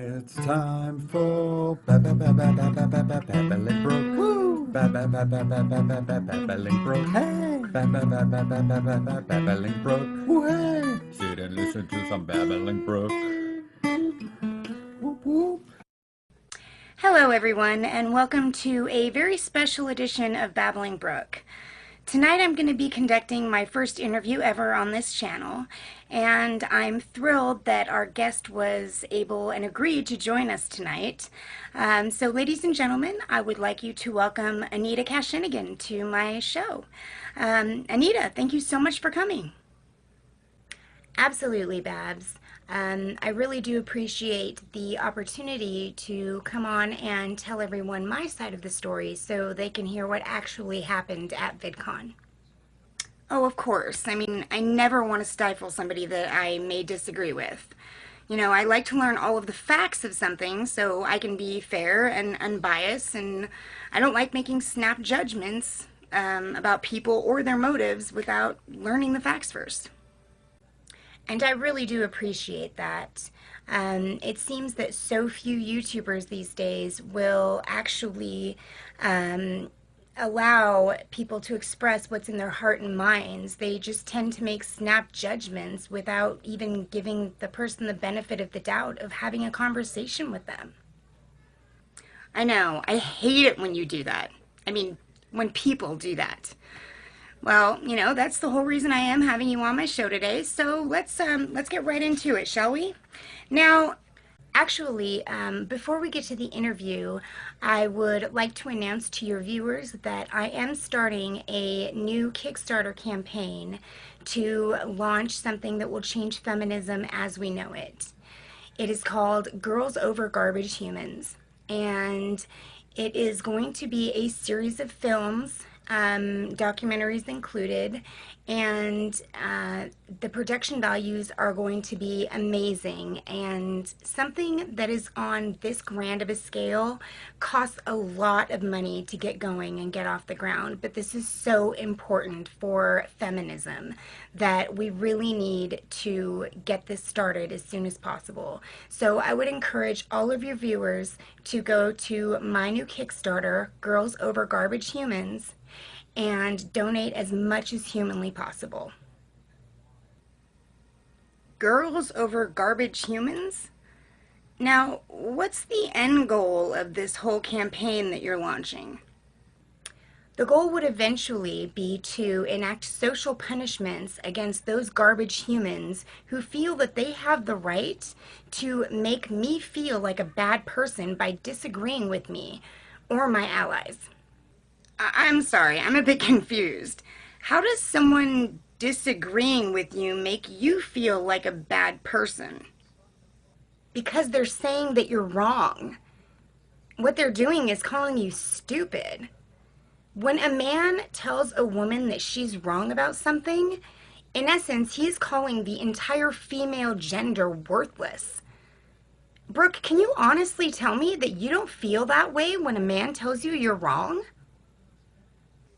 It's time for Babbling Brooke. Woo! Babbling Brooke. Hey! Babbling Brooke. Woo! Hey! Sit and listen to some Babbling Brooke. Whoop whoop. Hello, everyone, and welcome to a very special edition of Babbling Brooke. Tonight I'm going to be conducting my first interview ever on this channel, and I'm thrilled that our guest was able and agreed to join us tonight. So ladies and gentlemen, I would like you to welcome Anita Cashinagain to my show. Anita, thank you so much for coming. Absolutely, Babs. I really do appreciate the opportunity to come on and tell everyone my side of the story so they can hear what actually happened at vidcon. Oh, of course. I mean, I never want to stifle somebody that I may disagree with. You know, I like to learn all of the facts of something so I can be fair and unbiased, and I don't like making snap judgments about people or their motives without learning the facts first. And I really do appreciate that. It seems that so few YouTubers these days will actually allow people to express what's in their heart and minds. They just tend to make snap judgments without even giving the person the benefit of the doubt of having a conversation with them. I know. I hate it when you do that. I mean, when people do that. Well, you know, that's the whole reason I am having you on my show today. So let's get right into it, shall we? Now, actually, before we get to the interview, I would like to announce to your viewers that I am starting a new Kickstarter campaign to launch something that will change feminism as we know it. It is called Girls Over Garbage Humans, and it is going to be a series of films, documentaries included, and the production values are going to be amazing, and something that is on this grand of a scale costs a lot of money to get going and get off the ground, but this is so important for feminism that we really need to get this started as soon as possible. So I would encourage all of your viewers to go to my new Kickstarter, Girls Over Garbage Humans, and donate as much as humanly possible. Girls Over Garbage Humans? Now, what's the end goal of this whole campaign that you're launching? The goal would eventually be to enact social punishments against those garbage humans who feel that they have the right to make me feel like a bad person by disagreeing with me or my allies. I'm sorry, I'm a bit confused. How does someone disagreeing with you make you feel like a bad person? Because they're saying that you're wrong. What they're doing is calling you stupid. When a man tells a woman that she's wrong about something, in essence, he's calling the entire female gender worthless. Brooke, can you honestly tell me that you don't feel that way when a man tells you you're wrong?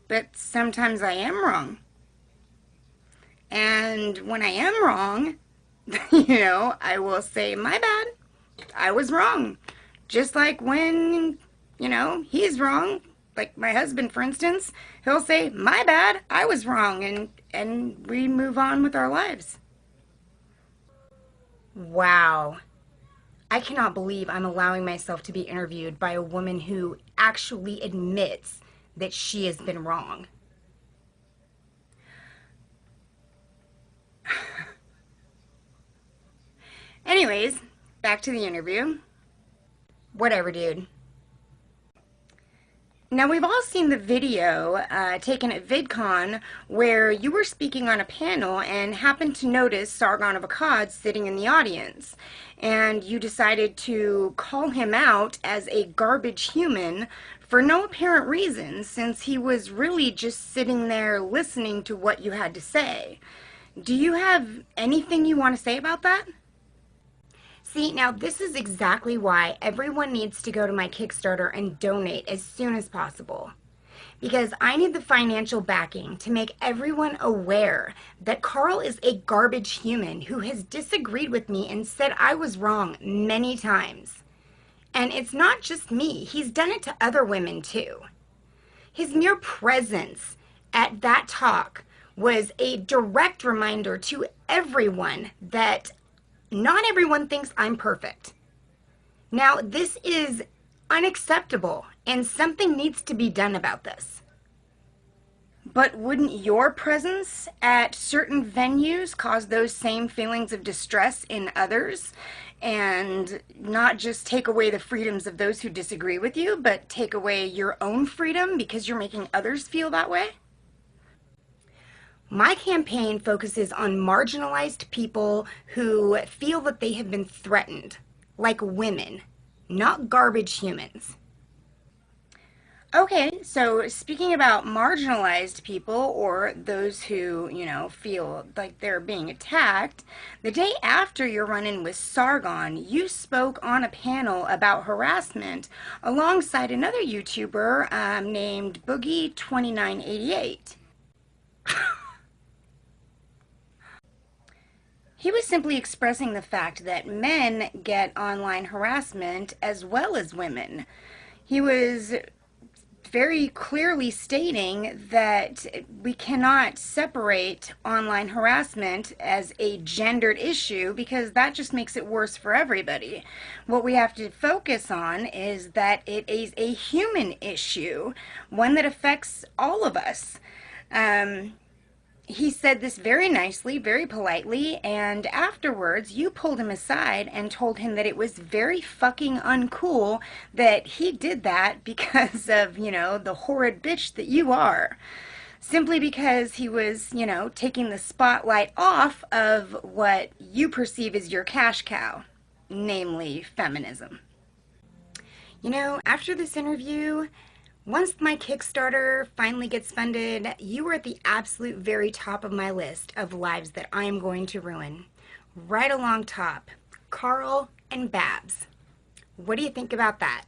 But sometimes I am wrong. And when I am wrong, I will say, my bad, I was wrong. Just like when, he's wrong, like my husband, for instance, he'll say, my bad, I was wrong, and we move on with our lives. Wow. I cannot believe I'm allowing myself to be interviewed by a woman who actually admits that she has been wrong. Anyways, back to the interview. Whatever, dude. Now, we've all seen the video taken at vidcon where you were speaking on a panel and happened to notice Sargon of Akkad sitting in the audience. And you decided to call him out as a garbage human for no apparent reason, since he was really just sitting there listening to what you had to say. Do you have anything you want to say about that? See, now this is exactly why everyone needs to go to my Kickstarter and donate as soon as possible. because I need the financial backing to make everyone aware that Carl is a garbage human who has disagreed with me and said I was wrong many times. And it's not just me, he's done it to other women too. His mere presence at that talk was a direct reminder to everyone that not everyone thinks I'm perfect. Now, this is unacceptable, and something needs to be done about this. But wouldn't your presence at certain venues cause those same feelings of distress in others, and not just take away the freedoms of those who disagree with you, but take away your own freedom because you're making others feel that way? My campaign focuses on marginalized people who feel that they have been threatened, like women, not garbage humans. Okay, so speaking about marginalized people or those who, feel like they're being attacked, the day after your run-in with Sargon, you spoke on a panel about harassment alongside another YouTuber named Boogie2988. He was simply expressing the fact that men get online harassment as well as women. He was very clearly stating that we cannot separate online harassment as a gendered issue because that just makes it worse for everybody. What we have to focus on is that it is a human issue, one that affects all of us. He said this very nicely, very politely, and afterwards you pulled him aside and told him that it was very fucking uncool that he did that because of, the horrid bitch that you are. Simply because he was, taking the spotlight off of what you perceive as your cash cow, namely feminism. After this interview, once my Kickstarter finally gets funded, you are at the absolute very top of my list of lives that I am going to ruin. Right along top, Carl and Babs. What do you think about that?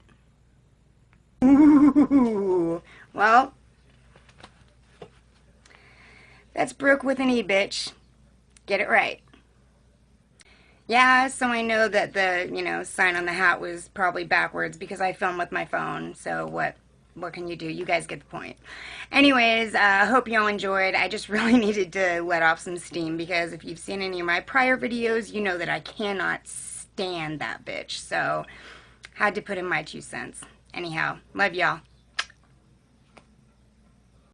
Ooh, well, that's Brooke with an E, bitch. Get it right. Yeah, so I know that the, sign on the hat was probably backwards because I filmed with my phone, so what can you do? You guys get the point. Anyways, hope y'all enjoyed. I just really needed to let off some steam because if you've seen any of my prior videos, you know that I cannot stand that bitch. So, had to put in my 2 cents. Anyhow, love y'all.